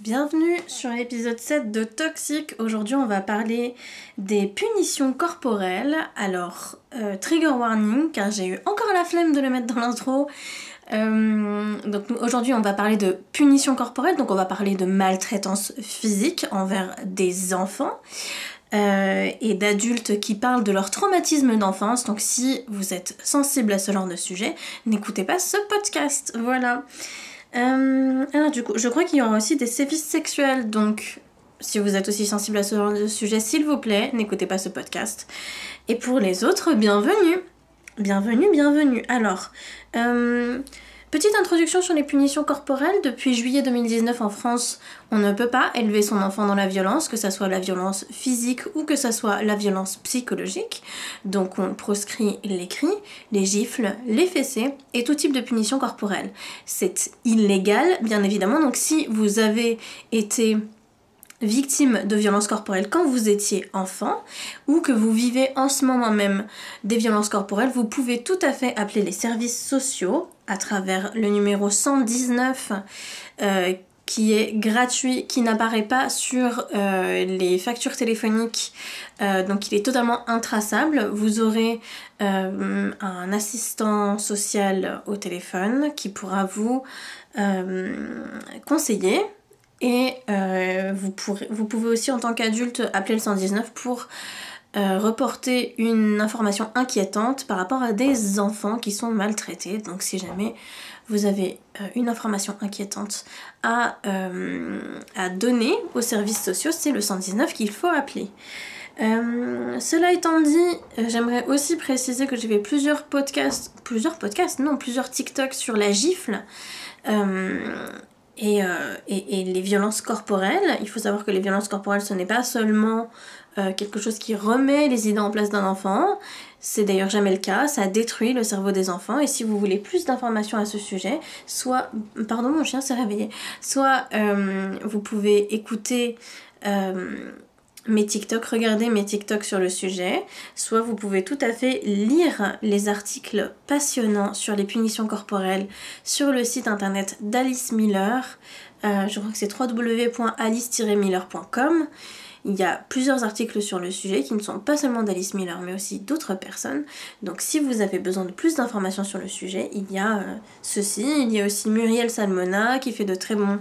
Bienvenue sur l'épisode 7 de Toxic. Aujourd'hui on va parler des punitions corporelles. Alors, trigger warning car j'ai eu encore la flemme de le mettre dans l'intro. Aujourd'hui on va parler de punitions corporelles, donc on va parler de maltraitance physique envers des enfants. Et d'adultes qui parlent de leur traumatisme d'enfance. Donc si vous êtes sensible à ce genre de sujet, n'écoutez pas ce podcast. Voilà. Alors du coup, je crois qu'il y aura aussi des sévices sexuels. Donc si vous êtes aussi sensible à ce genre de sujet, s'il vous plaît, n'écoutez pas ce podcast. Et pour les autres, bienvenue. Bienvenue. Alors, petite introduction sur les punitions corporelles. Depuis juillet 2019 en France, on ne peut pas élever son enfant dans la violence, que ce soit la violence physique ou que ce soit la violence psychologique. Donc on proscrit les cris, les gifles, les fessées et tout type de punition corporelle. C'est illégal, bien évidemment, donc si vous avez été victime de violences corporelles quand vous étiez enfant ou que vous vivez en ce moment même des violences corporelles, vous pouvez tout à fait appeler les services sociaux à travers le numéro 119 qui est gratuit, qui n'apparaît pas sur les factures téléphoniques, donc il est totalement intraçable. Vous aurez un assistant social au téléphone qui pourra vous conseiller. Et vous pouvez aussi en tant qu'adulte appeler le 119 pour reporter une information inquiétante par rapport à des enfants qui sont maltraités. Donc si jamais vous avez une information inquiétante à donner aux services sociaux, c'est le 119 qu'il faut appeler. Cela étant dit, j'aimerais aussi préciser que j'ai fait plusieurs TikTok sur la gifle. Et les violences corporelles. Il faut savoir que les violences corporelles, ce n'est pas seulement quelque chose qui remet les idées en place d'un enfant. C'est d'ailleurs jamais le cas. Ça détruit le cerveau des enfants. Et si vous voulez plus d'informations à ce sujet, Pardon, mon chien s'est réveillé. Soit vous pouvez écouter mes TikTok, regardez mes TikTok sur le sujet, soit vous pouvez tout à fait lire les articles passionnants sur les punitions corporelles sur le site internet d'Alice Miller. Je crois que c'est www.alice-miller.com. Il y a plusieurs articles sur le sujet qui ne sont pas seulement d'Alice Miller mais aussi d'autres personnes. Donc si vous avez besoin de plus d'informations sur le sujet, il y a ceci. Il y a aussi Muriel Salmona qui fait de très bons...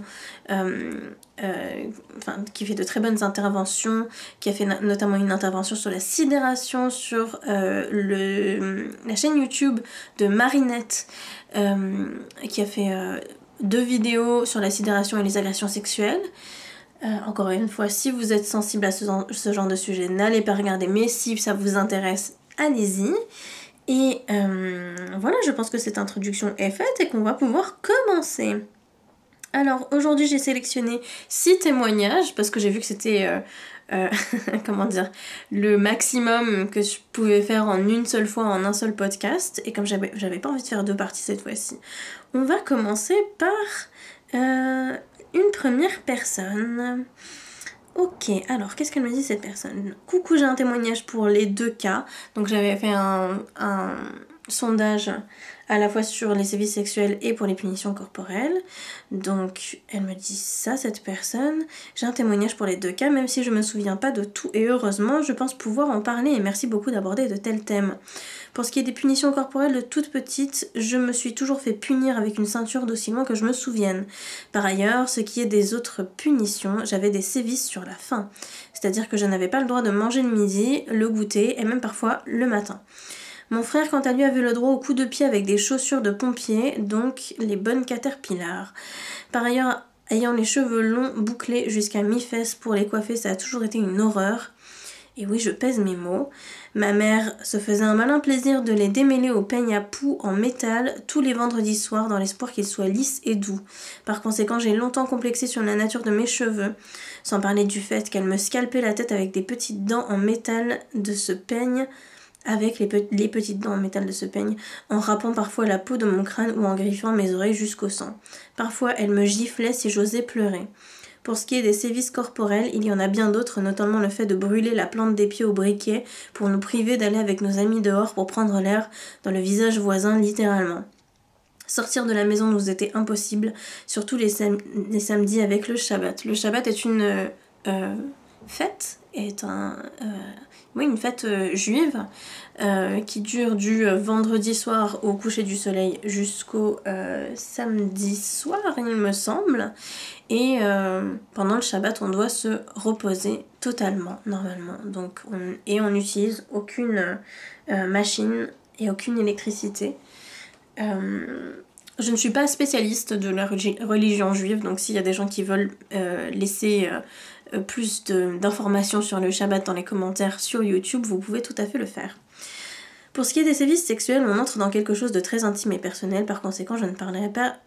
qui fait de très bonnes interventions, qui a fait notamment une intervention sur la sidération sur la chaîne YouTube de Marinette, qui a fait 2 vidéos sur la sidération et les agressions sexuelles. Encore une fois, si vous êtes sensible à ce genre de sujet, n'allez pas regarder, mais si ça vous intéresse, allez-y. Et voilà, je pense que cette introduction est faite et qu'on va pouvoir commencer. Alors aujourd'hui j'ai sélectionné 6 témoignages parce que j'ai vu que c'était le maximum que je pouvais faire en une seule fois, en un seul podcast. Et comme j'avais pas envie de faire 2 parties cette fois-ci, on va commencer par une première personne. Ok, alors qu'est-ce qu'elle me dit cette personne ? Coucou, j'ai un témoignage pour les 2 cas. Donc j'avais fait un sondage à la fois sur les sévices sexuels et pour les punitions corporelles. Donc elle me dit ça, cette personne. J'ai un témoignage pour les 2 cas, même si je me souviens pas de tout. Et heureusement, je pense pouvoir en parler. Et merci beaucoup d'aborder de tels thèmes. Pour ce qui est des punitions corporelles de toute petite, je me suis toujours fait punir avec une ceinture d'aussi loin que je me souvienne. Par ailleurs, ce qui est des autres punitions, j'avais des sévices sur la faim. C'est-à-dire que je n'avais pas le droit de manger le midi, le goûter et même parfois le matin. Mon frère, quant à lui, avait le droit au coup de pied avec des chaussures de pompier, donc les bonnes Caterpillar. Par ailleurs, ayant les cheveux longs bouclés jusqu'à mi-fesse pour les coiffer, ça a toujours été une horreur. Et oui, je pèse mes mots. Ma mère se faisait un malin plaisir de les démêler au peigne à poux en métal tous les vendredis soirs dans l'espoir qu'ils soient lisses et doux. Par conséquent, j'ai longtemps complexé sur la nature de mes cheveux, sans parler du fait qu'elle me scalpait la tête avec des petites dents en métal de ce peigne, les petites dents en métal de ce peigne, en râpant parfois la peau de mon crâne ou en griffant mes oreilles jusqu'au sang. Parfois, elle me giflait si j'osais pleurer. Pour ce qui est des sévices corporels, il y en a bien d'autres, notamment le fait de brûler la plante des pieds au briquet pour nous priver d'aller avec nos amis dehors pour prendre l'air dans le visage voisin littéralement. Sortir de la maison nous était impossible, surtout les samedis avec le Shabbat. Le Shabbat est une fête, une fête juive qui dure du vendredi soir au coucher du soleil jusqu'au samedi soir, il me semble. Et pendant le Shabbat, on doit se reposer totalement, normalement. Donc, on n'utilise aucune machine et aucune électricité. Je ne suis pas spécialiste de la religion juive, donc s'il y a des gens qui veulent laisser plus d'informations sur le Shabbat dans les commentaires sur YouTube, vous pouvez tout à fait le faire. Pour ce qui est des sévices sexuels, on entre dans quelque chose de très intime et personnel, par conséquent je ne parlerai pas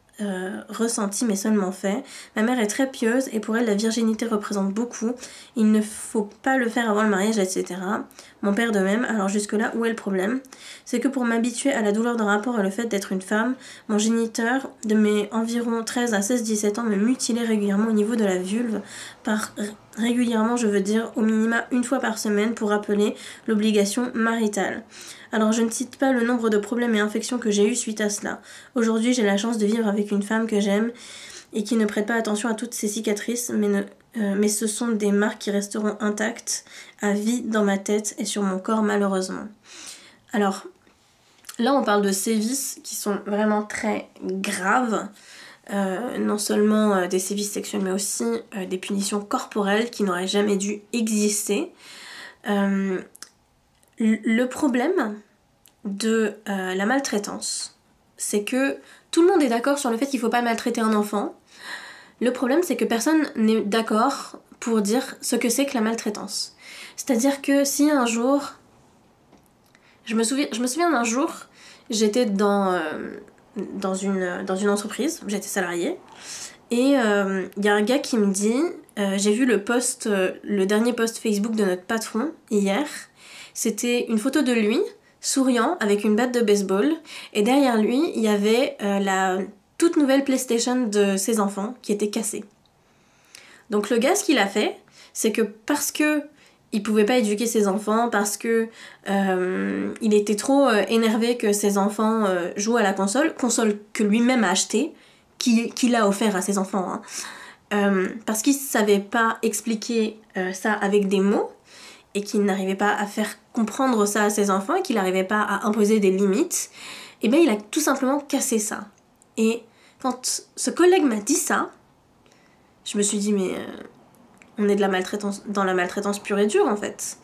ressenti mais seulement fait. Ma mère est très pieuse et pour elle la virginité représente beaucoup, il ne faut pas le faire avant le mariage, etc. Mon père de même. Alors jusque là, où est le problème? C'est que pour m'habituer à la douleur d'un rapport et le fait d'être une femme, mon géniteur de mes environ 13 à 16-17 ans me mutilait régulièrement au niveau de la vulve. Par régulièrement, je veux dire au minima une fois par semaine pour rappeler l'obligation maritale. Alors je ne cite pas le nombre de problèmes et infections que j'ai eu suite à cela. Aujourd'hui, j'ai la chance de vivre avec une femme que j'aime et qui ne prête pas attention à toutes ces cicatrices, mais ce sont des marques qui resteront intactes à vie dans ma tête et sur mon corps malheureusement. Alors, là on parle de sévices qui sont vraiment très graves, non seulement des sévices sexuels mais aussi des punitions corporelles qui n'auraient jamais dû exister. Le problème de la maltraitance, c'est que tout le monde est d'accord sur le fait qu'il ne faut pas maltraiter un enfant. Le problème, c'est que personne n'est d'accord pour dire ce que c'est que la maltraitance. C'est-à-dire que si un jour... Je me souviens d'un jour, j'étais dans une entreprise, j'étais salariée, et y a un gars qui me dit, j'ai vu le dernier post Facebook de notre patron hier, c'était une photo de lui, souriant, avec une batte de baseball, et derrière lui, il y avait la toute nouvelle PlayStation de ses enfants qui était cassée. Donc le gars, ce qu'il a fait, c'est que parce que il pouvait pas éduquer ses enfants, parce que il était trop énervé que ses enfants jouent à la console que lui-même a achetée, qu'il a offert à ses enfants, hein. Parce qu'il savait pas expliquer ça avec des mots, et qu'il n'arrivait pas à faire comprendre ça à ses enfants, et qu'il n'arrivait pas à imposer des limites, et bien il a tout simplement cassé ça. Et quand ce collègue m'a dit ça, je me suis dit mais on est dans la maltraitance pure et dure en fait.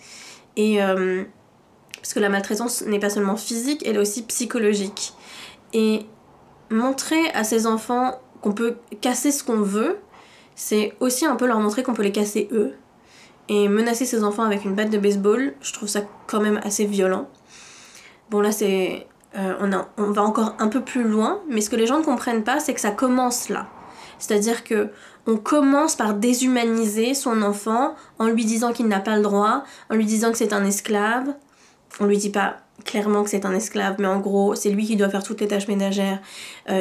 Et parce que la maltraitance n'est pas seulement physique, elle est aussi psychologique. Et montrer à ses enfants qu'on peut casser ce qu'on veut, c'est aussi un peu leur montrer qu'on peut les casser eux. Et menacer ses enfants avec une batte de baseball, je trouve ça quand même assez violent. Bon là c'est... on va encore un peu plus loin, mais ce que les gens ne comprennent pas, c'est que ça commence là. C'est-à-dire que on commence par déshumaniser son enfant en lui disant qu'il n'a pas le droit, en lui disant que c'est un esclave. On lui dit pas clairement que c'est un esclave, mais en gros, c'est lui qui doit faire toutes les tâches ménagères.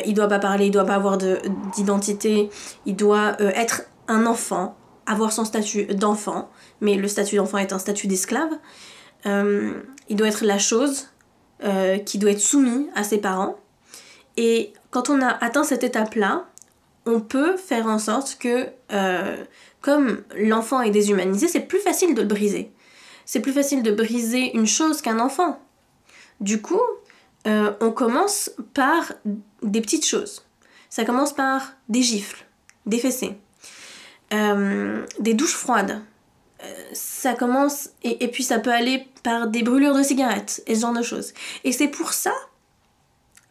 Il doit pas parler, il doit pas avoir d'identité, il doit être un enfant, avoir son statut d'enfant, mais le statut d'enfant est un statut d'esclave. Il doit être la chose qui doit être soumis à ses parents. Et quand on a atteint cette étape-là, on peut faire en sorte que, comme l'enfant est déshumanisé, c'est plus facile de le briser. C'est plus facile de briser une chose qu'un enfant. Du coup, on commence par des petites choses. Ça commence par des gifles, des fessées, des douches froides. Ça commence, et puis ça peut aller par des brûlures de cigarettes, et ce genre de choses. Et c'est pour ça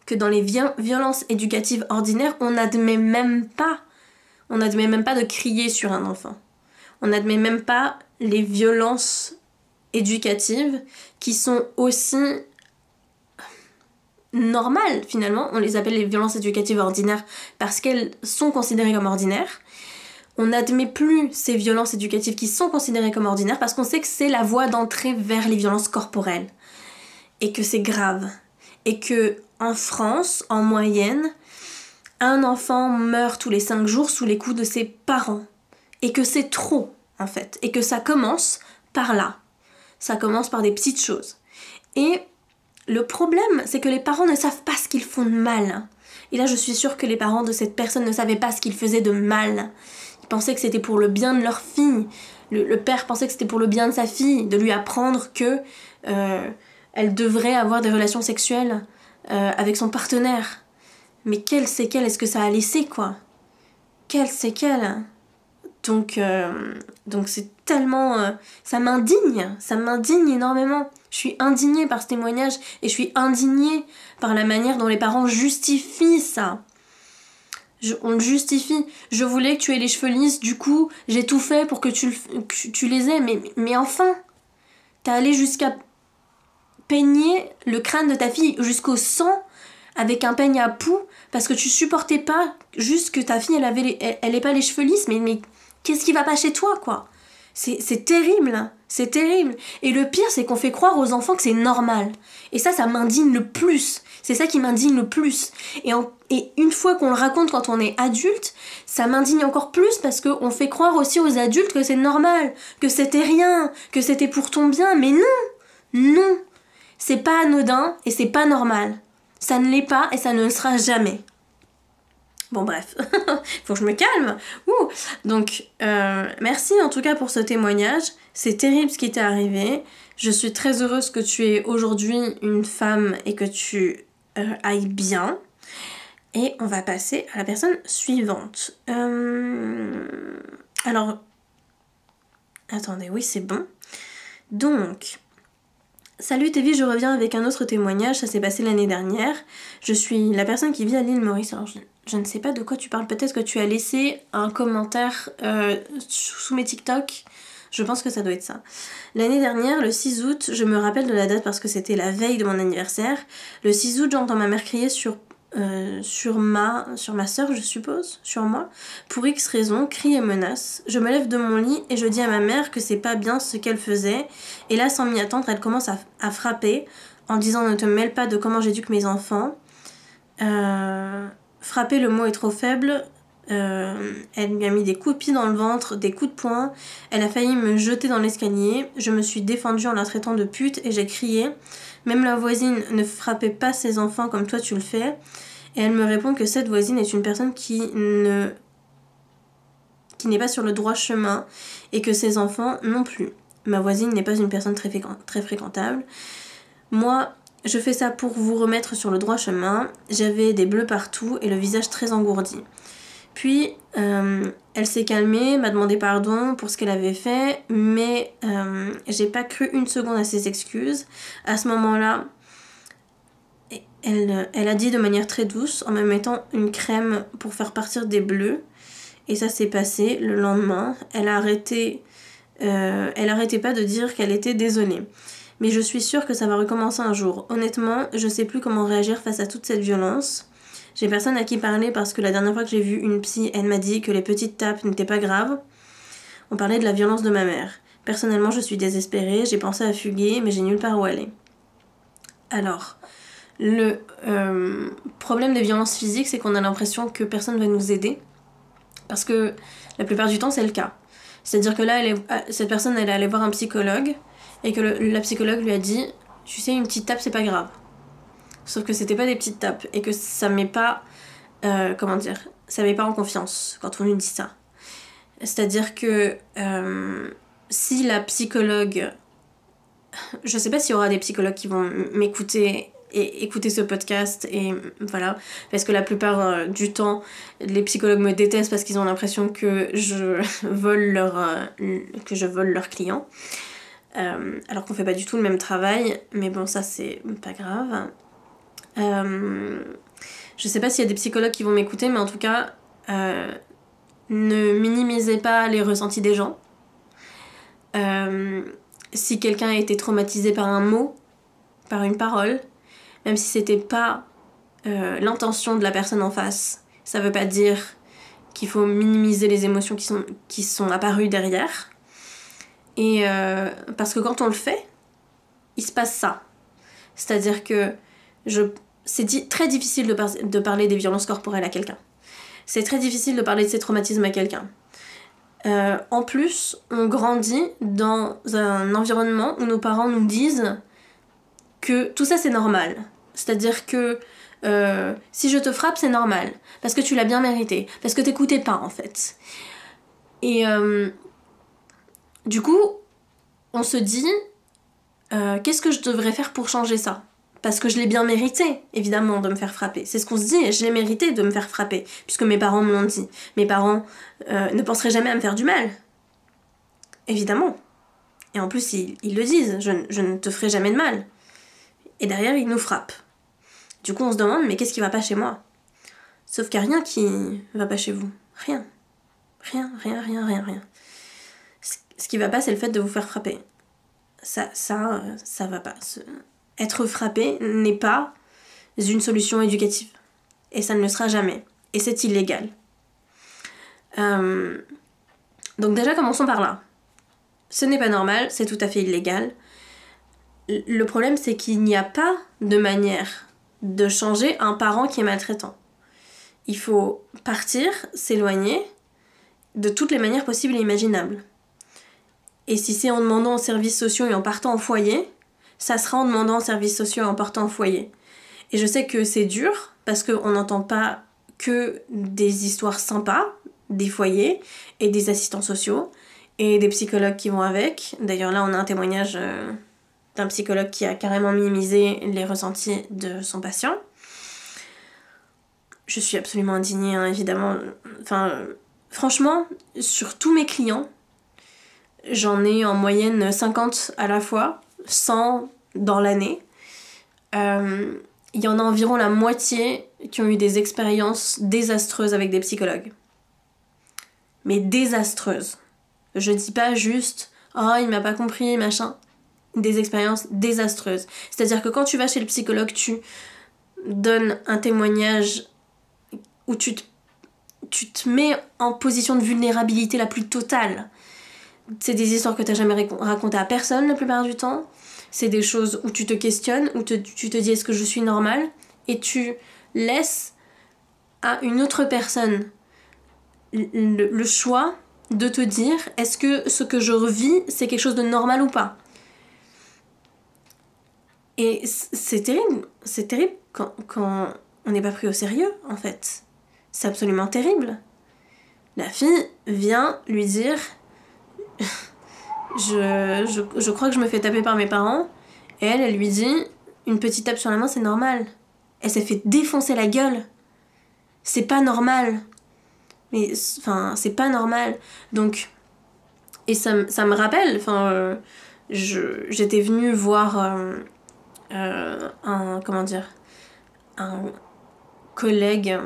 que dans les violences éducatives ordinaires, on n'admet même pas de crier sur un enfant. On n'admet même pas les violences éducatives qui sont aussi normales finalement. On les appelle les violences éducatives ordinaires parce qu'elles sont considérées comme ordinaires. On n'admet plus ces violences éducatives qui sont considérées comme ordinaires parce qu'on sait que c'est la voie d'entrée vers les violences corporelles et que c'est grave. Et que en France, en moyenne, un enfant meurt tous les 5 jours sous les coups de ses parents. Et que c'est trop, en fait. Et que ça commence par là. Ça commence par des petites choses. Et le problème, c'est que les parents ne savent pas ce qu'ils font de mal. Et là, je suis sûre que les parents de cette personne ne savaient pas ce qu'ils faisaient de mal. Ils pensaient que c'était pour le bien de leur fille. Le père pensait que c'était pour le bien de sa fille, de lui apprendre que elle devrait avoir des relations sexuelles avec son partenaire. Mais quelles séquelles est-ce que ça a laissé, quoi? Quelles séquelles? Donc c'est tellement... ça m'indigne énormément. Je suis indignée par ce témoignage et je suis indignée par la manière dont les parents justifient ça. On le justifie. Je voulais que tu aies les cheveux lisses, du coup, j'ai tout fait pour que tu les aies. Mais enfin, t'es allé jusqu'à peigner le crâne de ta fille jusqu'au sang avec un peigne à poux parce que tu supportais pas juste que ta fille, elle ait pas les cheveux lisses. Mais qu'est-ce qui va pas chez toi, quoi? C'est terrible, c'est terrible. Et le pire, c'est qu'on fait croire aux enfants que c'est normal. Et ça m'indigne le plus. C'est ça qui m'indigne le plus. Et une fois qu'on le raconte quand on est adulte, ça m'indigne encore plus parce qu'on fait croire aussi aux adultes que c'est normal, que c'était rien, que c'était pour ton bien. Mais non, c'est pas anodin et c'est pas normal. Ça ne l'est pas et ça ne le sera jamais. Bon bref, faut que je me calme. Donc, merci en tout cas pour ce témoignage. C'est terrible ce qui t'est arrivé. Je suis très heureuse que tu es aujourd'hui une femme et que tu ailles bien. Et on va passer à la personne suivante. Alors, attendez, oui c'est bon. Donc... Salut Tévi, je reviens avec un autre témoignage, ça s'est passé l'année dernière. Je suis la personne qui vit à l'île Maurice. Alors je ne sais pas de quoi tu parles, peut-être que tu as laissé un commentaire sous mes TikTok. Je pense que ça doit être ça. L'année dernière, le 6 août, je me rappelle de la date parce que c'était la veille de mon anniversaire. Le 6 août, j'entends ma mère crier sur ma soeur, je suppose, sur moi, pour X raison, crie et menace. Je me lève de mon lit et je dis à ma mère que c'est pas bien ce qu'elle faisait. Et là, sans m'y attendre, elle commence à frapper en disant ne te mêle pas de comment j'éduque mes enfants. Frapper, le mot est trop faible. Elle lui a mis des coups de pied dans le ventre, des coups de poing. Elle a failli me jeter dans l'escalier. Je me suis défendue en la traitant de pute et j'ai crié. Même la voisine ne frappait pas ses enfants comme toi tu le fais. Et elle me répond que cette voisine est une personne qui n'est pas sur le droit chemin et que ses enfants non plus. Ma voisine n'est pas une personne très fréquentable. Moi, je fais ça pour vous remettre sur le droit chemin. J'avais des bleus partout et le visage très engourdi. Puis, elle s'est calmée, m'a demandé pardon pour ce qu'elle avait fait, mais j'ai pas cru une seconde à ses excuses. À ce moment-là, elle a dit de manière très douce, en me mettant une crème pour faire partir des bleus, et ça s'est passé le lendemain. Elle arrêtait pas de dire qu'elle était désolée. Mais je suis sûre que ça va recommencer un jour. Honnêtement, je sais plus comment réagir face à toute cette violence. J'ai personne à qui parler parce que la dernière fois que j'ai vu une psy, elle m'a dit que les petites tapes n'étaient pas graves. On parlait de la violence de ma mère. Personnellement, je suis désespérée, j'ai pensé à fuguer, mais j'ai nulle part où aller. Alors, le problème des violences physiques, c'est qu'on a l'impression que personne va nous aider. Parce que la plupart du temps, c'est le cas. C'est-à-dire que là, cette personne, elle est allée voir un psychologue, et que la psychologue lui a dit « Tu sais, une petite tape, c'est pas grave. » Sauf que c'était pas des petites tapes et que ça met pas ça met pas en confiance quand on lui dit ça. C'est-à-dire que si la psychologue, je sais pas s'il y aura des psychologues qui vont m'écouter et écouter ce podcast et voilà, parce que la plupart du temps les psychologues me détestent parce qu'ils ont l'impression que je vole leurs clients, alors qu'on fait pas du tout le même travail, mais bon, ça c'est pas grave. Je sais pas s'il y a des psychologues qui vont m'écouter, mais en tout cas, ne minimisez pas les ressentis des gens. Si quelqu'un a été traumatisé par un mot, par une parole, même si c'était pas l'intention de la personne en face, ça veut pas dire qu'il faut minimiser les émotions qui sont apparues derrière. Et parce que quand on le fait, il se passe ça. C'est-à-dire que c'est très difficile de parler des violences corporelles à quelqu'un. C'est très difficile de parler de ses traumatismes à quelqu'un. En plus, on grandit dans un environnement où nos parents nous disent que tout ça c'est normal. C'est-à-dire que Si je te frappe, c'est normal. Parce que tu l'as bien mérité. Parce que t'écoutais pas, en fait. Et du coup, on se dit, qu'est-ce que je devrais faire pour changer ça ? Parce que je l'ai bien mérité, évidemment, de me faire frapper. C'est ce qu'on se dit, je l'ai mérité de me faire frapper, puisque mes parents me l'ont dit. Mes parents ne penseraient jamais à me faire du mal. Évidemment. Et en plus, ils le disent, je ne te ferai jamais de mal. Et derrière, ils nous frappent. Du coup, on se demande, mais qu'est-ce qui va pas chez moi ? Sauf qu'il n'y a rien qui va pas chez vous. Rien. Rien. Ce qui va pas, c'est le fait de vous faire frapper. Ça va pas. Être frappé n'est pas une solution éducative. Et ça ne le sera jamais. Et c'est illégal. Donc déjà, commençons par là. Ce n'est pas normal, c'est tout à fait illégal. Le problème, c'est qu'il n'y a pas de manière de changer un parent qui est maltraitant. Il faut partir, s'éloigner de toutes les manières possibles et imaginables. Et si c'est en demandant aux services sociaux et en partant au foyer, ça sera en demandant aux services sociaux et en partant au foyer. Et je sais que c'est dur, parce qu'on n'entend pas que des histoires sympas, des foyers et des assistants sociaux, et des psychologues qui vont avec. D'ailleurs là, on a un témoignage d'un psychologue qui a carrément minimisé les ressentis de son patient. Je suis absolument indignée, hein, évidemment. Enfin, franchement, sur tous mes clients, j'en ai en moyenne 50 à la fois, 100 dans l'année. Il y en a environ la moitié qui ont eu des expériences désastreuses avec des psychologues. Mais désastreuses. Je dis pas juste « Oh, il m'a pas compris, machin ». Des expériences désastreuses. C'est-à-dire que quand tu vas chez le psychologue, tu donnes un témoignage où tu te mets en position de vulnérabilité la plus totale. C'est des histoires que t'as jamais racontées à personne la plupart du temps. C'est des choses où tu te questionnes, où tu te dis est-ce que je suis normale ? Et tu laisses à une autre personne le choix de te dire est-ce que ce que je revis c'est quelque chose de normal ou pas ? Et c'est terrible quand on n'est pas pris au sérieux en fait. C'est absolument terrible. La fille vient lui dire je crois que je me fais taper par mes parents, et elle lui dit une petite tape sur la main c'est normal. Elle s'est fait défoncer la gueule. C'est pas normal. Mais enfin c'est pas normal. Donc et ça me rappelle enfin j'étais venue voir un collègue,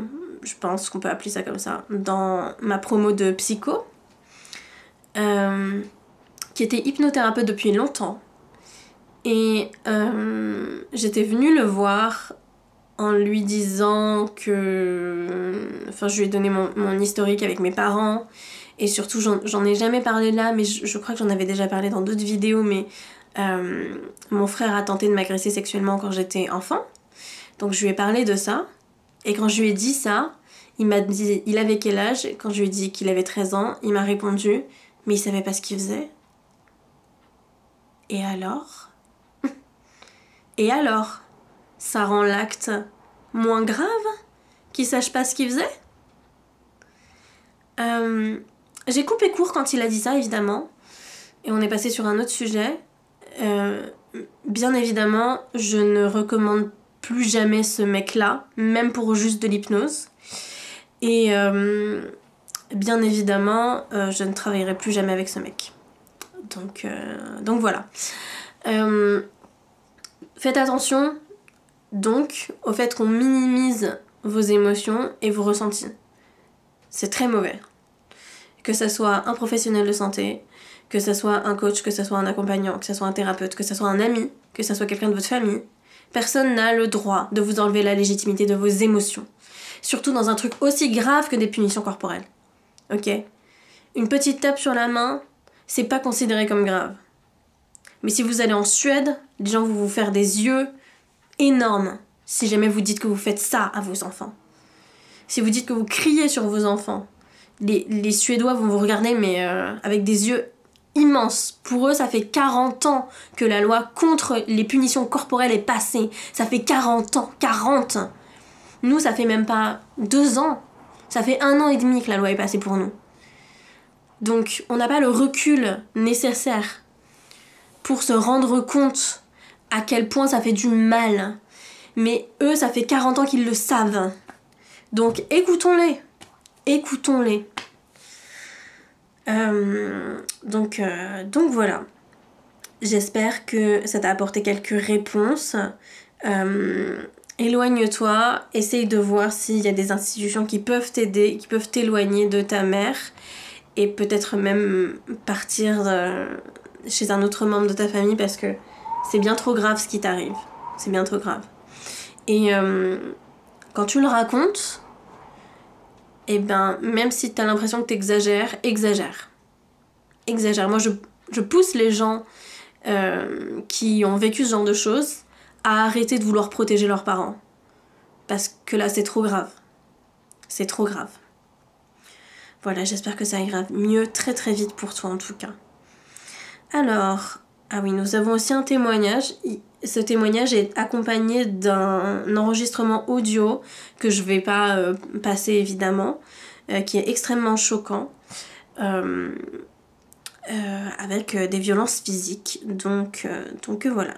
je pense qu'on peut appeler ça comme ça, dans ma promo de psycho, qui était hypnothérapeute depuis longtemps. Et j'étais venue le voir en lui disant que... Enfin, je lui ai donné mon historique avec mes parents. Et surtout, j'en ai jamais parlé là, mais je crois que j'en avais déjà parlé dans d'autres vidéos, mais mon frère a tenté de m'agresser sexuellement quand j'étais enfant. Donc je lui ai parlé de ça. Et quand je lui ai dit ça, il m'a dit, il avait quel âge ? Quand je lui ai dit qu'il avait 13 ans, il m'a répondu, mais il savait pas ce qu'il faisait. Et alors ? Et alors ? Ça rend l'acte moins grave qu'il sache pas ce qu'il faisait ? J'ai coupé court quand il a dit ça, évidemment. Et on est passé sur un autre sujet. Bien évidemment, je ne recommande plus jamais ce mec-là, même pour juste de l'hypnose. Et bien évidemment, je ne travaillerai plus jamais avec ce mec. Donc voilà. Faites attention donc au fait qu'on minimise vos émotions et vos ressentis. C'est très mauvais. Que ça soit un professionnel de santé, que ça soit un coach, que ça soit un accompagnant, que ça soit un thérapeute, que ça soit un ami, que ça soit quelqu'un de votre famille, personne n'a le droit de vous enlever la légitimité de vos émotions. Surtout dans un truc aussi grave que des punitions corporelles. Ok ? Une petite tape sur la main, c'est pas considéré comme grave. Mais si vous allez en Suède, les gens vont vous faire des yeux énormes si jamais vous dites que vous faites ça à vos enfants. Si vous dites que vous criez sur vos enfants, les Suédois vont vous regarder mais avec des yeux immenses. Pour eux, ça fait 40 ans que la loi contre les punitions corporelles est passée. Ça fait 40 ans. 40 ! Nous, ça fait même pas 2 ans. Ça fait 1 an et demi que la loi est passée pour nous. Donc, on n'a pas le recul nécessaire pour se rendre compte à quel point ça fait du mal. Mais eux, ça fait 40 ans qu'ils le savent. Donc, écoutons-les. Écoutons-les. Donc voilà. J'espère que ça t'a apporté quelques réponses. Éloigne-toi, essaye de voir s'il y a des institutions qui peuvent t'aider, qui peuvent t'éloigner de ta mère et peut-être même partir chez un autre membre de ta famille parce que c'est bien trop grave ce qui t'arrive. C'est bien trop grave. Et quand tu le racontes, eh ben, même si t'as l'impression que t'exagères, exagère. Exagère. Moi, je pousse les gens qui ont vécu ce genre de choses à arrêter de vouloir protéger leurs parents. Parce que là, c'est trop grave. C'est trop grave. Voilà, j'espère que ça ira mieux très très vite pour toi en tout cas. Alors, ah oui, nous avons aussi un témoignage. Ce témoignage est accompagné d'un enregistrement audio que je vais pas passer évidemment, qui est extrêmement choquant, avec des violences physiques. Donc voilà.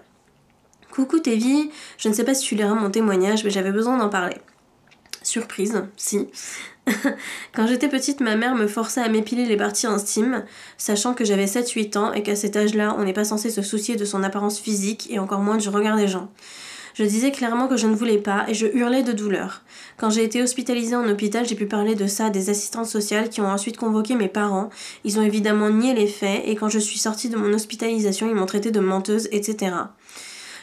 Coucou Tévi, je ne sais pas si tu liras mon témoignage, mais j'avais besoin d'en parler. Surprise, si. Quand j'étais petite, ma mère me forçait à m'épiler les parties intimes, sachant que j'avais 7-8 ans et qu'à cet âge-là, on n'est pas censé se soucier de son apparence physique et encore moins du regard des gens. Je disais clairement que je ne voulais pas et je hurlais de douleur. Quand j'ai été hospitalisée en hôpital, j'ai pu parler de ça à des assistantes sociales qui ont ensuite convoqué mes parents. Ils ont évidemment nié les faits et quand je suis sortie de mon hospitalisation, ils m'ont traitée de menteuse, etc.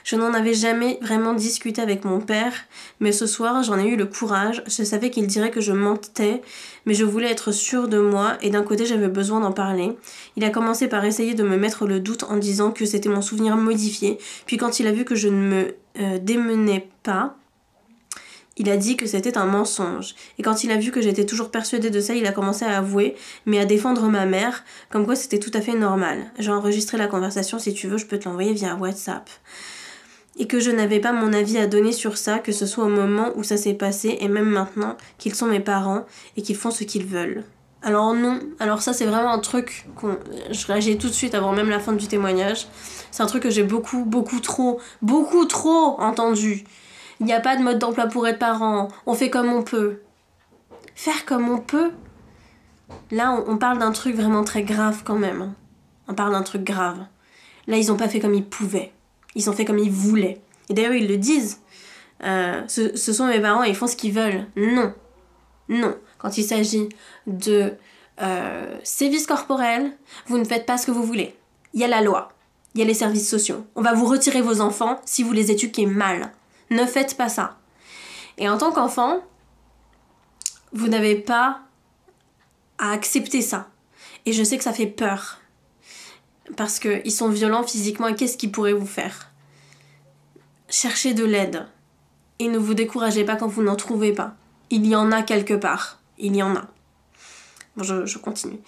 Je n'en avais jamais vraiment discuté avec mon père, mais ce soir j'en ai eu le courage. Je savais qu'il dirait que je mentais, mais je voulais être sûre de moi et d'un côté j'avais besoin d'en parler. Il a commencé par essayer de me mettre le doute en disant que c'était mon souvenir modifié, puis quand il a vu que je ne me démenais pas, il a dit que c'était un mensonge. Et quand il a vu que j'étais toujours persuadée de ça, il a commencé à avouer, mais à défendre ma mère, comme quoi c'était tout à fait normal. J'ai enregistré la conversation, si tu veux, je peux te l'envoyer via WhatsApp. Et que je n'avais pas mon avis à donner sur ça, que ce soit au moment où ça s'est passé et même maintenant qu'ils sont mes parents et qu'ils font ce qu'ils veulent. Alors non, alors ça c'est vraiment un truc je réagis tout de suite avant même la fin du témoignage. C'est un truc que j'ai beaucoup trop entendu. Il n'y a pas de mode d'emploi pour être parent, on fait comme on peut. Faire comme on peut? Là on parle d'un truc vraiment très grave quand même. On parle d'un truc grave. Là ils ont pas fait comme ils pouvaient. Ils ont fait comme ils voulaient. Et d'ailleurs, ils le disent. Ce sont mes parents et ils font ce qu'ils veulent. Non. Non. Quand il s'agit de sévices corporels, vous ne faites pas ce que vous voulez. Il y a la loi. Il y a les services sociaux. On va vous retirer vos enfants si vous les éduquez mal. Ne faites pas ça. Et en tant qu'enfant, vous n'avez pas à accepter ça. Et je sais que ça fait peur. Parce qu'ils sont violents physiquement et qu'est-ce qu'ils pourraient vous faire? Cherchez de l'aide. Et ne vous découragez pas quand vous n'en trouvez pas. Il y en a quelque part. Il y en a. Bon, je continue.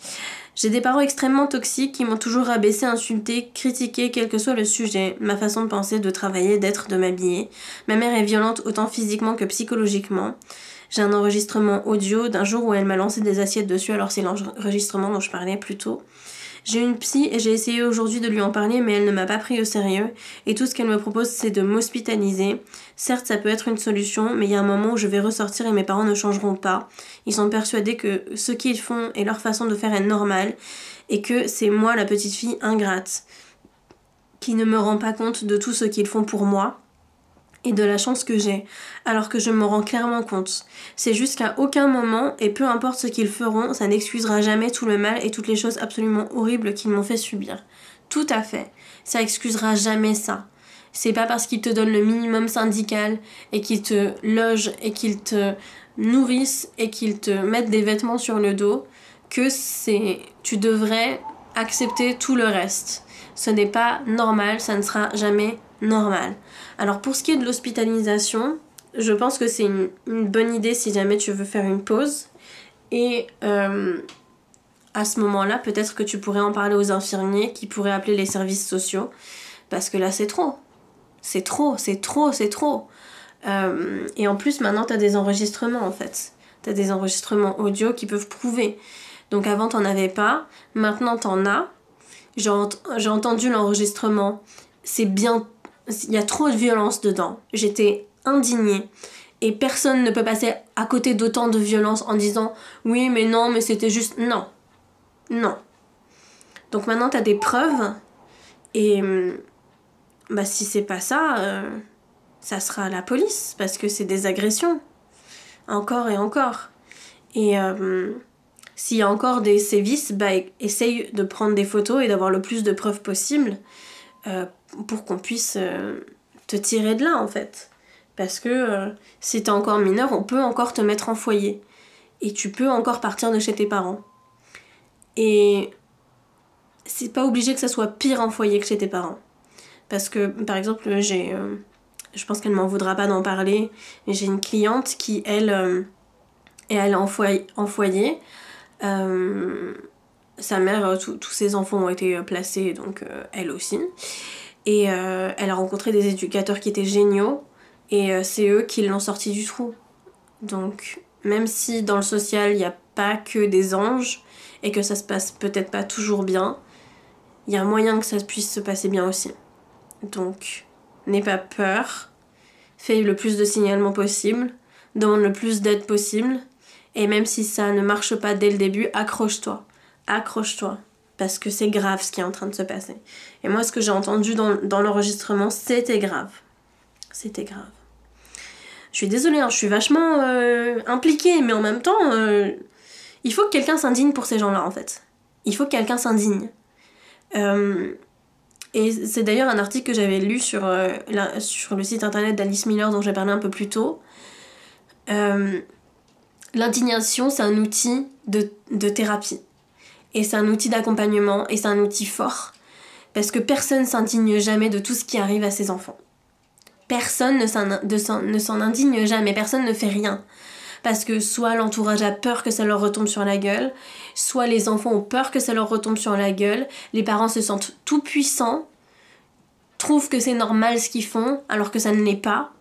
J'ai des parents extrêmement toxiques qui m'ont toujours rabaissé, insulté, critiqué, quel que soit le sujet, ma façon de penser, de travailler, d'être, de m'habiller. Ma mère est violente autant physiquement que psychologiquement. J'ai un enregistrement audio d'un jour où elle m'a lancé des assiettes dessus, alors c'est l'enregistrement dont je parlais plus tôt. J'ai une psy et j'ai essayé aujourd'hui de lui en parler mais elle ne m'a pas pris au sérieux et tout ce qu'elle me propose c'est de m'hospitaliser. Certes ça peut être une solution mais il y a un moment où je vais ressortir et mes parents ne changeront pas. Ils sont persuadés que ce qu'ils font et leur façon de faire est normale et que c'est moi la petite fille ingrate qui ne me rend pas compte de tout ce qu'ils font pour moi et de la chance que j'ai, alors que je me rends clairement compte. C'est juste qu'à aucun moment, et peu importe ce qu'ils feront, ça n'excusera jamais tout le mal et toutes les choses absolument horribles qu'ils m'ont fait subir. Tout à fait. Ça excusera jamais ça. C'est pas parce qu'ils te donnent le minimum syndical et qu'ils te logent et qu'ils te nourrissent et qu'ils te mettent des vêtements sur le dos que tu devrais accepter tout le reste. Ce n'est pas normal, ça ne sera jamais normal. Alors pour ce qui est de l'hospitalisation, je pense que c'est une bonne idée si jamais tu veux faire une pause. Et à ce moment-là, peut-être que tu pourrais en parler aux infirmiers qui pourraient appeler les services sociaux. Parce que là, c'est trop. C'est trop. Et en plus, maintenant, t'as des enregistrements, en fait. T'as des enregistrements audio qui peuvent prouver. Donc avant, t'en avais pas. Maintenant, t'en as. J'ai entendu l'enregistrement. C'est bien... Il y a trop de violence dedans. J'étais indignée. Et personne ne peut passer à côté d'autant de violence en disant « Oui, mais non, mais c'était juste... » Non. Non. Donc maintenant, t'as des preuves. Et bah, si c'est pas ça, ça sera la police. Parce que c'est des agressions. Encore et encore. Et s'il y a encore des sévices, bah, essaye de prendre des photos et d'avoir le plus de preuves possible pour qu'on puisse te tirer de là, en fait. Parce que si t'es encore mineur, on peut encore te mettre en foyer. Et tu peux encore partir de chez tes parents. Et c'est pas obligé que ça soit pire en foyer que chez tes parents. Parce que, par exemple, je pense qu'elle m'en voudra pas d'en parler, mais j'ai une cliente qui, elle est en foyer. Sa mère, tous ses enfants ont été placés, donc elle aussi. Et elle a rencontré des éducateurs qui étaient géniaux. Et c'est eux qui l'ont sortie du trou. Donc, même si dans le social, il n'y a pas que des anges et que ça se passe peut-être pas toujours bien, il y a moyen que ça puisse se passer bien aussi. Donc, n'aie pas peur. Fais le plus de signalements possible. Demande le plus d'aide possible. Et même si ça ne marche pas dès le début, accroche-toi. Accroche-toi. Parce que c'est grave ce qui est en train de se passer. Et moi, ce que j'ai entendu dans l'enregistrement, c'était grave. C'était grave. Je suis désolée, hein, je suis vachement impliquée, mais en même temps, il faut que quelqu'un s'indigne pour ces gens-là, en fait. Il faut que quelqu'un s'indigne. Et c'est d'ailleurs un article que j'avais lu sur le site internet d'Alice Miller, dont j'ai parlé un peu plus tôt. L'indignation, c'est un outil de thérapie. Et c'est un outil d'accompagnement, et c'est un outil fort. Parce que personne s'indigne jamais de tout ce qui arrive à ses enfants. Personne ne s'en indigne jamais, personne ne fait rien. Parce que soit l'entourage a peur que ça leur retombe sur la gueule, soit les enfants ont peur que ça leur retombe sur la gueule, les parents se sentent tout puissants, trouvent que c'est normal ce qu'ils font, alors que ça ne l'est pas.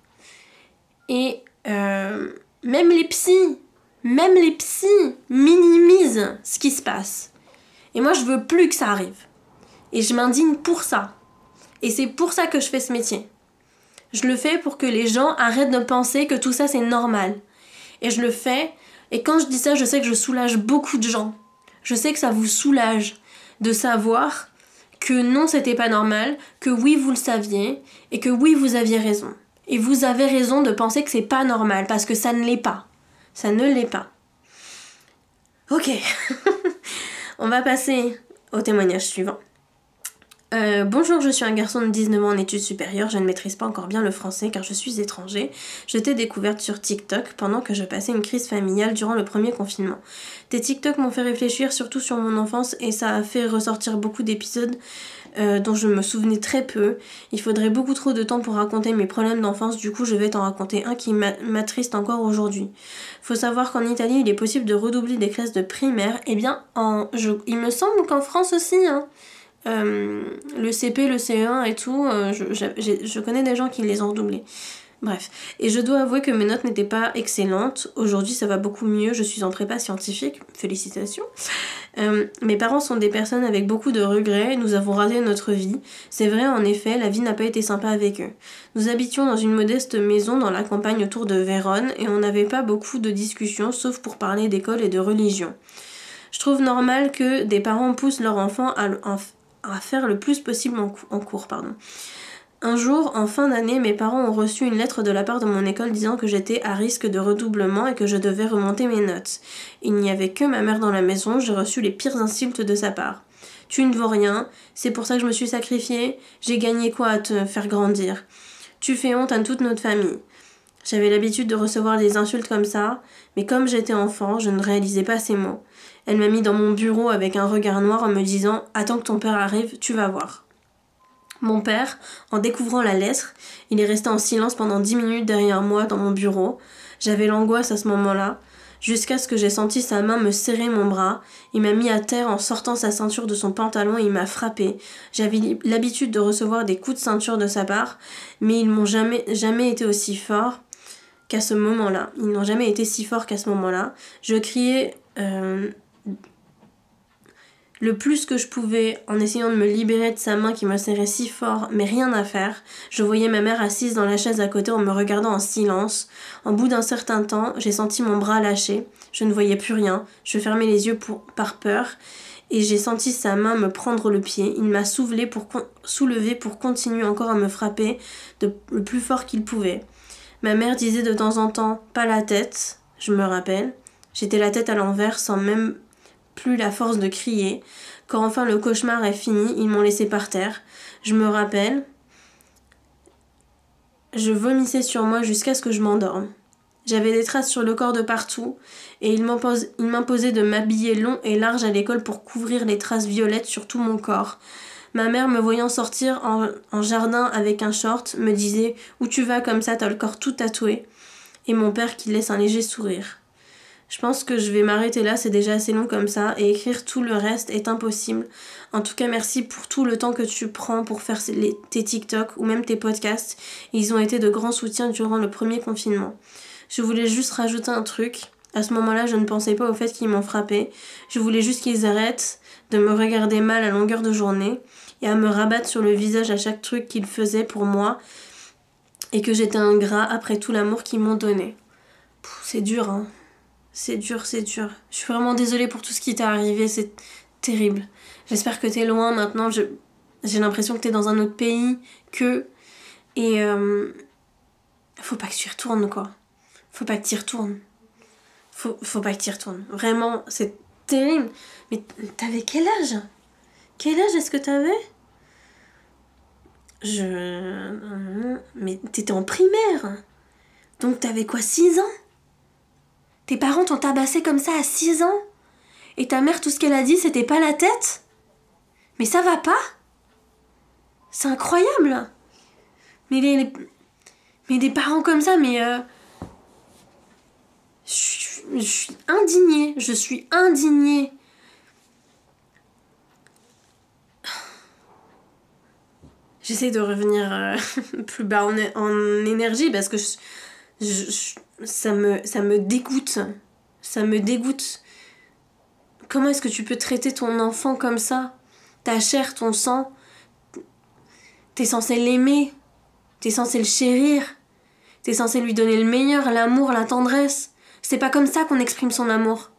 Et même les psys minimisent ce qui se passe. Et moi, je veux plus que ça arrive. Et je m'indigne pour ça. Et c'est pour ça que je fais ce métier. Je le fais pour que les gens arrêtent de penser que tout ça c'est normal. Et je le fais, et quand je dis ça, je sais que je soulage beaucoup de gens. Je sais que ça vous soulage de savoir que non, c'était pas normal, que oui, vous le saviez, et que oui, vous aviez raison. Et vous avez raison de penser que c'est pas normal, parce que ça ne l'est pas. Ça ne l'est pas. Ok. On va passer au témoignage suivant. Bonjour, je suis un garçon de 19 ans en études supérieures, je ne maîtrise pas encore bien le français car je suis étranger. Je t'ai découverte sur TikTok pendant que je passais une crise familiale durant le premier confinement. Tes TikTok m'ont fait réfléchir surtout sur mon enfance et ça a fait ressortir beaucoup d'épisodes dont je me souvenais très peu. Il faudrait beaucoup trop de temps pour raconter mes problèmes d'enfance, du coup je vais t'en raconter un qui m'attriste encore aujourd'hui. Faut savoir qu'en Italie il est possible de redoubler des classes de primaire, et bien il me semble qu'en France aussi, hein. Le CP, le CE1 et tout, je connais des gens qui les ont redoublés. Bref, et je dois avouer que mes notes n'étaient pas excellentes. Aujourd'hui ça va beaucoup mieux, je suis en prépa scientifique, félicitations. Mes parents sont des personnes avec beaucoup de regrets, nous avons raté notre vie. C'est vrai, en effet, la vie n'a pas été sympa avec eux. Nous habitions dans une modeste maison dans la campagne autour de Vérone et on n'avait pas beaucoup de discussions sauf pour parler d'école et de religion. Je trouve normal que des parents poussent leur enfant à faire le plus possible en cours. Un jour, en fin d'année, mes parents ont reçu une lettre de la part de mon école disant que j'étais à risque de redoublement et que je devais remonter mes notes. Il n'y avait que ma mère dans la maison, j'ai reçu les pires insultes de sa part. Tu ne vaux rien, c'est pour ça que je me suis sacrifiée, j'ai gagné quoi à te faire grandir? Tu fais honte à toute notre famille. J'avais l'habitude de recevoir des insultes comme ça, mais comme j'étais enfant, je ne réalisais pas ces mots. Elle m'a mis dans mon bureau avec un regard noir en me disant « Attends que ton père arrive, tu vas voir ». Mon père, en découvrant la lettre, il est resté en silence pendant 10 minutes derrière moi dans mon bureau. J'avais l'angoisse à ce moment-là, jusqu'à ce que j'ai senti sa main me serrer mon bras. Il m'a mis à terre en sortant sa ceinture de son pantalon et il m'a frappé. J'avais l'habitude de recevoir des coups de ceinture de sa part, mais ils m'ont jamais été aussi forts. qu'à ce moment-là. Ils n'ont jamais été si forts qu'à ce moment-là. Je criais le plus que je pouvais en essayant de me libérer de sa main qui me serrait si fort, mais rien à faire. Je voyais ma mère assise dans la chaise à côté en me regardant en silence. Au bout d'un certain temps, j'ai senti mon bras lâcher. Je ne voyais plus rien. Je fermais les yeux par peur et j'ai senti sa main me prendre le pied. Il m'a soulevé pour continuer encore à me frapper le plus fort qu'il pouvait. Ma mère disait de temps en temps « pas la tête », je me rappelle. J'étais la tête à l'envers sans même plus la force de crier. Quand enfin le cauchemar est fini, ils m'ont laissé par terre. Je me rappelle, je vomissais sur moi jusqu'à ce que je m'endorme. J'avais des traces sur le corps de partout et il m'imposait de m'habiller long et large à l'école pour couvrir les traces violettes sur tout mon corps. Ma mère, me voyant sortir en jardin avec un short, me disait « Où tu vas comme ça, t'as le corps tout tatoué ?» Et mon père qui laisse un léger sourire. Je pense que je vais m'arrêter là, c'est déjà assez long comme ça, et écrire tout le reste est impossible. En tout cas, merci pour tout le temps que tu prends pour faire tes TikTok ou même tes podcasts. Ils ont été de grands soutiens durant le premier confinement. Je voulais juste rajouter un truc. À ce moment-là, je ne pensais pas au fait qu'ils m'ont frappé. Je voulais juste qu'ils arrêtent de me regarder mal à longueur de journée et à me rabattre sur le visage à chaque truc qu'ils faisaient pour moi et que j'étais ingrat après tout l'amour qu'ils m'ont donné. C'est dur, hein. C'est dur. Je suis vraiment désolée pour tout ce qui t'est arrivé, c'est terrible. J'espère que t'es loin maintenant, j'ai l'impression que t'es dans un autre pays Et faut pas que tu y retournes, quoi. Faut pas que tu y retournes. Faut pas que tu y retournes. Vraiment, c'est terrible. Mais t'avais quel âge? Quel âge est-ce que t'avais? Mais t'étais en primaire. Donc t'avais quoi, 6 ans? Tes parents t'ont tabassé comme ça à 6 ans? Et ta mère, tout ce qu'elle a dit, c'était pas la tête? Mais ça va pas? C'est incroyable! Mais des parents comme ça, je suis indignée. J'essaie de revenir plus bas en énergie parce que ça me dégoûte. Ça me dégoûte. Comment est-ce que tu peux traiter ton enfant comme ça? Ta chair, ton sang. T'es censé l'aimer. T'es censé le chérir. T'es censé lui donner le meilleur, l'amour, la tendresse. C'est pas comme ça qu'on exprime son amour.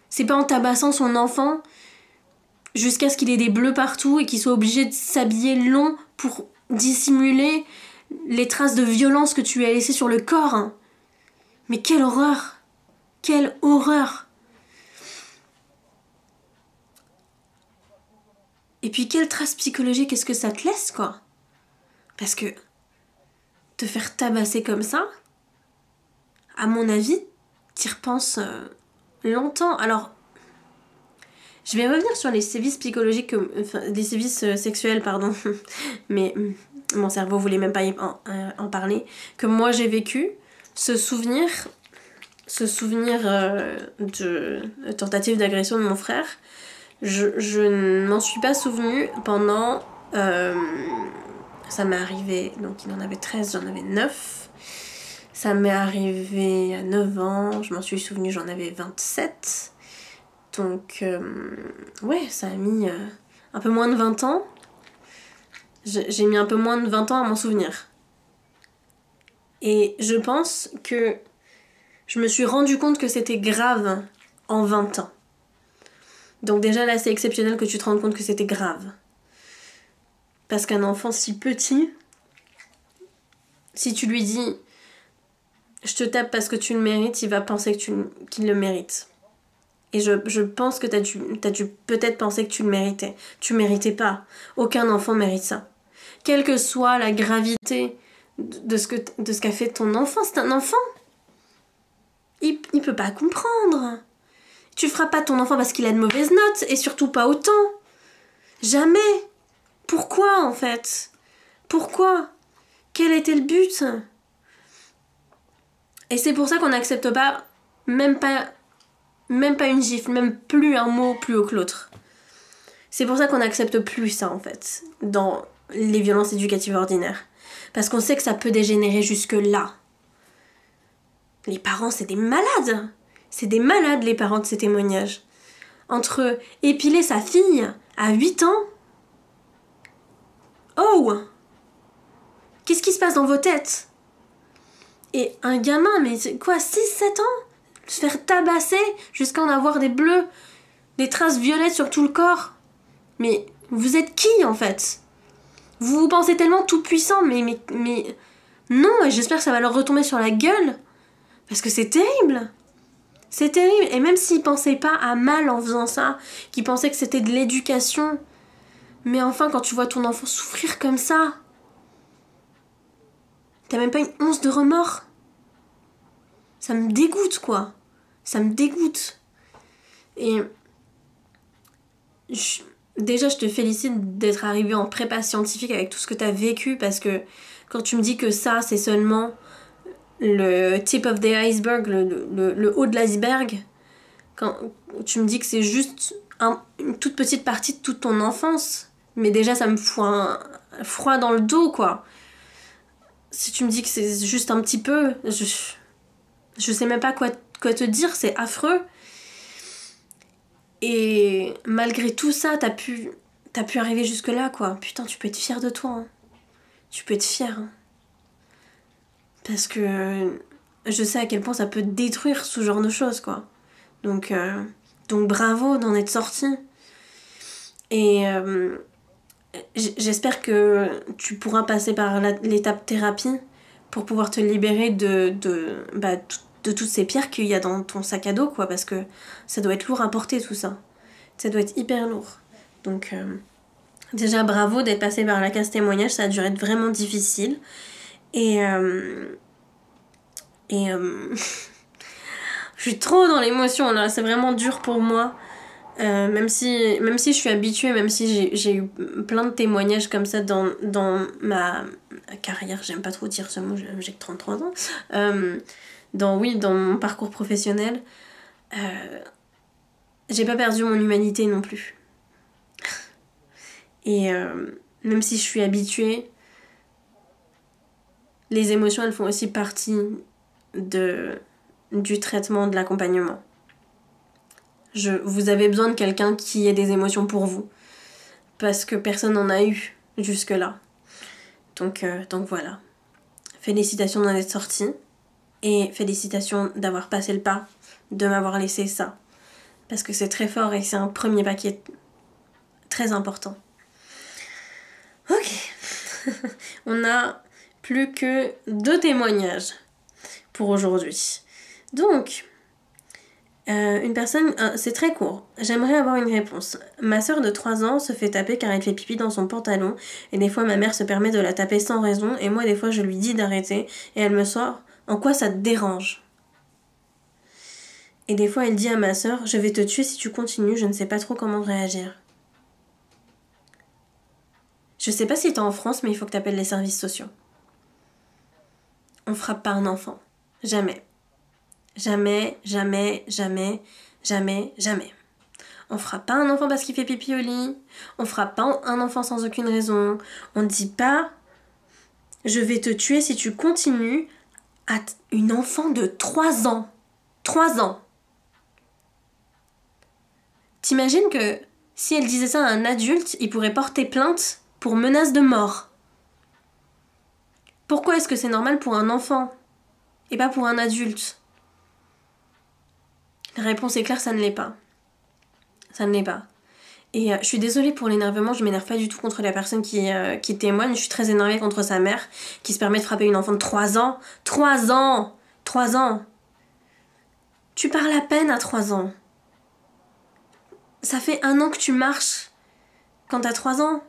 C'est pas en tabassant son enfant jusqu'à ce qu'il ait des bleus partout et qu'il soit obligé de s'habiller long pour dissimuler les traces de violence que tu lui as laissées sur le corps. Mais quelle horreur! Quelle horreur! Et puis quelle trace psychologique est-ce que ça te laisse, quoi? Parce que te faire tabasser comme ça, à mon avis, t'y repenses longtemps. Alors, je vais revenir sur les sévices psychologiques, les sévices sexuels, pardon, mais mon cerveau voulait même pas en parler, que moi j'ai vécu. Ce souvenir de tentative d'agression de mon frère, je ne m'en suis pas souvenue pendant... ça m'est arrivé, donc il en avait 13, j'en avais 9. Ça m'est arrivé à 9 ans, je m'en suis souvenue, j'en avais 27. Donc, ouais, ça a mis un peu moins de 20 ans. J'ai mis un peu moins de 20 ans à m'en souvenir. Et je pense que je me suis rendu compte que c'était grave en 20 ans. Donc déjà là, c'est exceptionnel que tu te rendes compte que c'était grave. Parce qu'un enfant si petit, si tu lui dis « je te tape parce que tu le mérites », il va penser qu'il le mérite. Et je pense que t'as dû peut-être penser que tu le méritais. Tu méritais pas. Aucun enfant mérite ça. Quelle que soit la gravité de ce qu'a fait ton enfant, c'est un enfant. Il peut pas comprendre. Tu feras pas ton enfant parce qu'il a de mauvaises notes, et surtout pas autant. Jamais. Pourquoi, en fait? Pourquoi? Quel était le but? Et c'est pour ça qu'on n'accepte pas, même pas une gifle, même plus un mot plus haut que l'autre. C'est pour ça qu'on n'accepte plus ça, en fait, dans les violences éducatives ordinaires. Parce qu'on sait que ça peut dégénérer jusque là. Les parents, c'est des malades. C'est des malades, les parents de ces témoignages. Entre épiler sa fille à 8 ans... Oh! Qu'est-ce qui se passe dans vos têtes? Et un gamin, mais c'est quoi, 6-7 ans? Se faire tabasser jusqu'à en avoir des bleus, des traces violettes sur tout le corps. Mais vous êtes qui, en fait? Vous vous pensez tellement tout puissant, mais... Non, et j'espère que ça va leur retomber sur la gueule. Parce que c'est terrible. C'est terrible. Et même s'ils pensaient pas à mal en faisant ça, qu'ils pensaient que c'était de l'éducation... Mais enfin, quand tu vois ton enfant souffrir comme ça, t'as même pas une once de remords. Ça me dégoûte, quoi. Ça me dégoûte. Et déjà, je te félicite d'être arrivé en prépa scientifique avec tout ce que t'as vécu, parce que quand tu me dis que ça, c'est seulement le tip of the iceberg, le haut de l'iceberg, quand tu me dis que c'est juste une toute petite partie de toute ton enfance... Mais déjà, ça me fout un froid dans le dos, quoi. Si tu me dis que c'est juste un petit peu... Je sais même pas quoi te dire, c'est affreux. Et malgré tout ça, t'as pu arriver jusque-là, quoi. Putain, tu peux être fière de toi. Hein. Tu peux être fière. Hein. Parce que je sais à quel point ça peut détruire ce genre de choses, quoi. Donc bravo d'en être sortie. Et... j'espère que tu pourras passer par l'étape thérapie pour pouvoir te libérer de toutes ces pierres qu'il y a dans ton sac à dos, quoi, parce que ça doit être lourd à porter, tout ça. Ça doit être hyper lourd. Donc, déjà, bravo d'être passé par la case témoignage, ça a dû être vraiment difficile. Et je suis trop dans l'émotion, là, c'est vraiment dur pour moi. Même si je suis habituée, même si j'ai eu plein de témoignages comme ça dans ma carrière, j'aime pas trop dire ce mot, j'ai que 33 ans, dans mon parcours professionnel, j'ai pas perdu mon humanité non plus. Et même si je suis habituée, les émotions, elles font aussi partie du traitement, de l'accompagnement. Vous avez besoin de quelqu'un qui ait des émotions pour vous. Parce que personne n'en a eu jusque-là. Donc voilà. Félicitations d'en être sortie. Et félicitations d'avoir passé le pas, de m'avoir laissé ça. Parce que c'est très fort et c'est un premier pas qui est très important. Ok. On a plus que 2 témoignages pour aujourd'hui. Donc... une personne, c'est très court. J'aimerais avoir une réponse. Ma sœur de 3 ans se fait taper car elle fait pipi dans son pantalon et des fois ma mère se permet de la taper sans raison et moi des fois je lui dis d'arrêter et elle me sort « En quoi ça te dérange ?» Et des fois elle dit à ma sœur « Je vais te tuer si tu continues, je ne sais pas trop comment réagir. » Je sais pas si t'es en France mais il faut que t'appelles les services sociaux. On frappe pas un enfant. Jamais. Jamais, jamais, jamais, jamais, jamais. On frappe pas un enfant parce qu'il fait pipi au lit. On frappe pas un enfant sans aucune raison. On ne dit pas « Je vais te tuer si tu continues » à une enfant de 3 ans. 3 ans. T'imagines que si elle disait ça à un adulte, il pourrait porter plainte pour menace de mort. Pourquoi est-ce que c'est normal pour un enfant et pas pour un adulte ? La réponse est claire, ça ne l'est pas. Ça ne l'est pas. Et je suis désolée pour l'énervement, je m'énerve pas du tout contre la personne qui témoigne, je suis très énervée contre sa mère qui se permet de frapper une enfant de 3 ans. 3 ans 3 ans. Tu parles à peine à 3 ans. Ça fait 1 an que tu marches quand t'as 3 ans.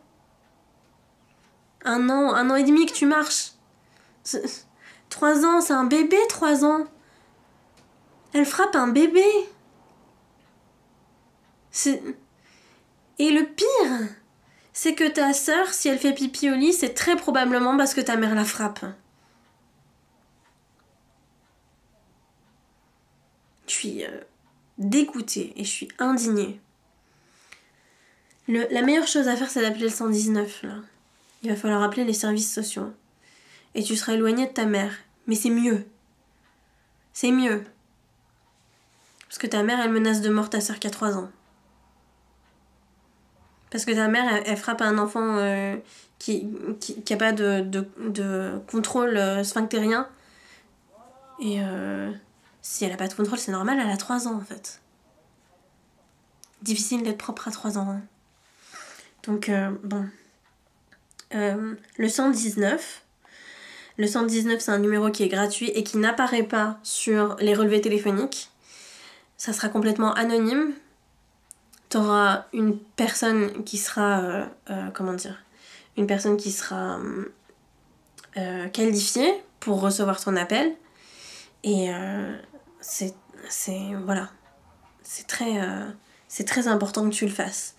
1 an et demi que tu marches. 3 ans, c'est un bébé, 3 ans. Elle frappe un bébé. Et le pire, c'est que ta sœur, si elle fait pipi au lit, c'est très probablement parce que ta mère la frappe. Je suis dégoûtée et je suis indignée. La meilleure chose à faire, c'est d'appeler le 119, là. Il va falloir appeler les services sociaux. Et tu seras éloignée de ta mère. Mais c'est mieux. C'est mieux. Parce que ta mère, elle menace de mort ta sœur qui a 3 ans. Parce que ta mère, elle frappe un enfant qui a pas de contrôle sphinctérien. Et si elle a pas de contrôle, c'est normal, elle a 3 ans en fait. Difficile d'être propre à 3 ans. Hein. Donc, bon. Le 119. Le 119, c'est un numéro qui est gratuit et qui n'apparaît pas sur les relevés téléphoniques. Ça sera complètement anonyme. T'auras une personne qui sera, une personne qui sera qualifiée pour recevoir ton appel. Et voilà. C'est très important que tu le fasses.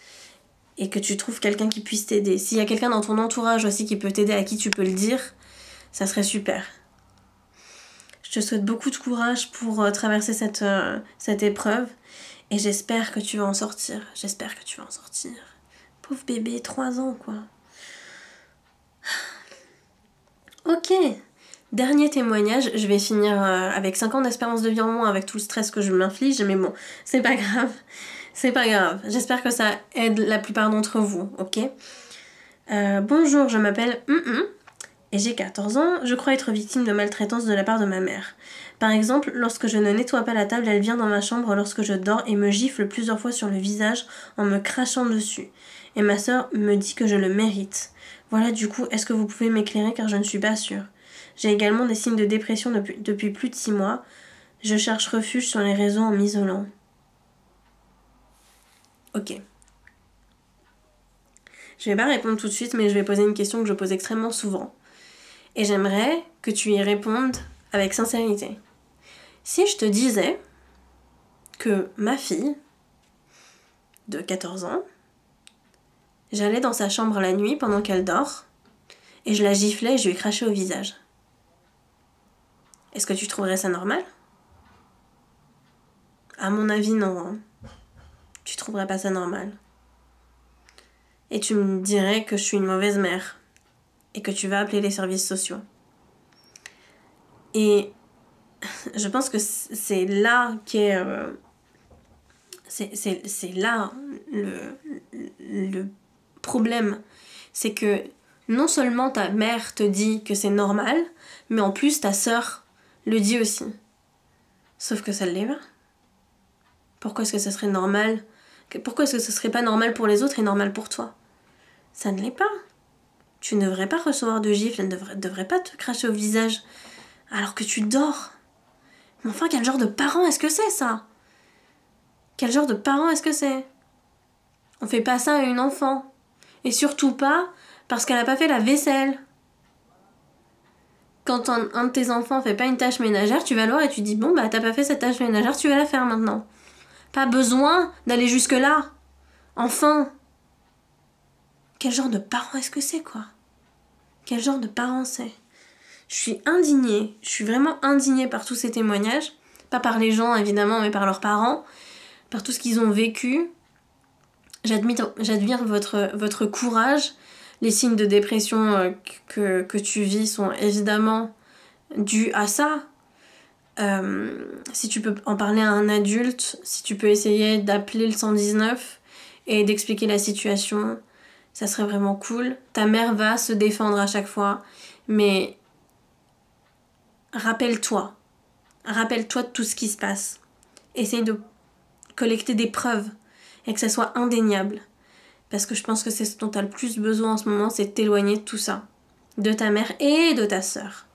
Et que tu trouves quelqu'un qui puisse t'aider. S'il y a quelqu'un dans ton entourage aussi qui peut t'aider, à qui tu peux le dire, ça serait super. Je te souhaite beaucoup de courage pour traverser cette épreuve. Et j'espère que tu vas en sortir. Pauvre bébé, 3 ans, quoi. Ok. Dernier témoignage. Je vais finir avec 5 ans d'espérance de vie en moins avec tout le stress que je m'inflige. Mais bon, c'est pas grave. J'espère que ça aide la plupart d'entre vous, ok ? Bonjour, je m'appelle et j'ai 14 ans. Je crois être victime de maltraitance de la part de ma mère. Par exemple, lorsque je ne nettoie pas la table, elle vient dans ma chambre lorsque je dors et me gifle plusieurs fois sur le visage en me crachant dessus. Et ma sœur me dit que je le mérite. Voilà, du coup, est-ce que vous pouvez m'éclairer car je ne suis pas sûre. J'ai également des signes de dépression depuis plus de 6 mois. Je cherche refuge sur les réseaux en m'isolant. Ok. Je vais pas répondre tout de suite, mais je vais poser une question que je pose extrêmement souvent. Et j'aimerais que tu y répondes avec sincérité. Si je te disais que ma fille, de 14 ans, j'allais dans sa chambre la nuit pendant qu'elle dort, et je la giflais et je lui crachais au visage. Est-ce que tu trouverais ça normal ? À mon avis, non. Hein. Tu trouverais pas ça normal. Et tu me dirais que je suis une mauvaise mère. Et que tu vas appeler les services sociaux. Et je pense que c'est là qu'est... c'est là le problème. C'est que non seulement ta mère te dit que c'est normal, mais en plus ta sœur le dit aussi. Sauf que ça l'est pas. Pourquoi est-ce que ça serait normal ? Pourquoi est-ce que ce serait pas normal pour les autres et normal pour toi ? Ça ne l'est pas. Tu ne devrais pas recevoir de gifles, elle ne devrait pas te cracher au visage alors que tu dors. Mais enfin, quel genre de parent est-ce que c'est, ça ? Quel genre de parent est-ce que c'est ? On fait pas ça à une enfant. Et surtout pas parce qu'elle a pas fait la vaisselle. Quand un de tes enfants fait pas une tâche ménagère, tu vas le voir et tu dis bon bah t'as pas fait cette tâche ménagère, tu vas la faire maintenant. Pas besoin d'aller jusque là. Enfin. Quel genre de parent est-ce que c'est, quoi ? Quel genre de parent c'est ? Je suis indignée, je suis vraiment indignée par tous ces témoignages. Pas par les gens, évidemment, mais par leurs parents. Par tout ce qu'ils ont vécu. J'admire votre courage. Les signes de dépression que tu vis sont évidemment dus à ça. Si tu peux en parler à un adulte, si tu peux essayer d'appeler le 119 et d'expliquer la situation, ça serait vraiment cool. Ta mère va se défendre à chaque fois, mais rappelle-toi de tout ce qui se passe. Essaye de collecter des preuves et que ça soit indéniable. Parce que je pense que c'est ce dont tu as le plus besoin en ce moment, c'est de t'éloigner de tout ça. De ta mère et de ta sœur.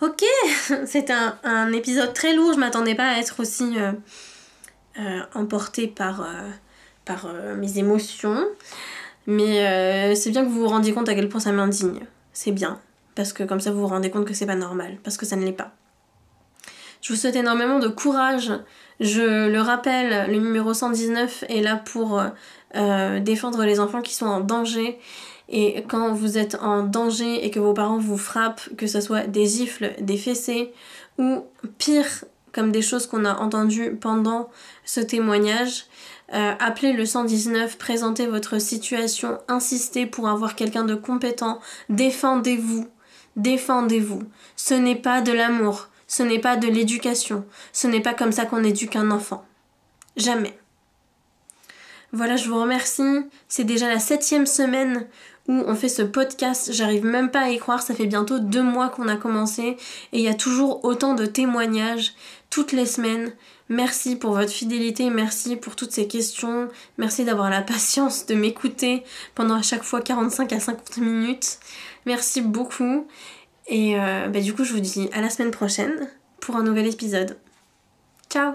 Ok, c'est un épisode très lourd, je m'attendais pas à être aussi emportée par mes émotions. Mais c'est bien que vous vous rendiez compte à quel point ça m'indigne. C'est bien, parce que comme ça vous vous rendez compte que c'est pas normal, parce que ça ne l'est pas. Je vous souhaite énormément de courage. Je le rappelle, le numéro 119 est là pour défendre les enfants qui sont en danger. Et quand vous êtes en danger et que vos parents vous frappent, que ce soit des gifles, des fessées, ou pire, comme des choses qu'on a entendues pendant ce témoignage, appelez le 119, présentez votre situation, insistez pour avoir quelqu'un de compétent, défendez-vous défendez-vous. Ce n'est pas de l'amour, ce n'est pas de l'éducation, ce n'est pas comme ça qu'on éduque un enfant. Jamais. Voilà, je vous remercie. C'est déjà la 7e semaine où on fait ce podcast. J'arrive même pas à y croire. Ça fait bientôt 2 mois qu'on a commencé et il y a toujours autant de témoignages toutes les semaines. Merci pour votre fidélité, merci pour toutes ces questions. Merci d'avoir la patience de m'écouter pendant à chaque fois 45 à 50 minutes. Merci beaucoup. Et du coup, je vous dis à la semaine prochaine pour un nouvel épisode. Ciao!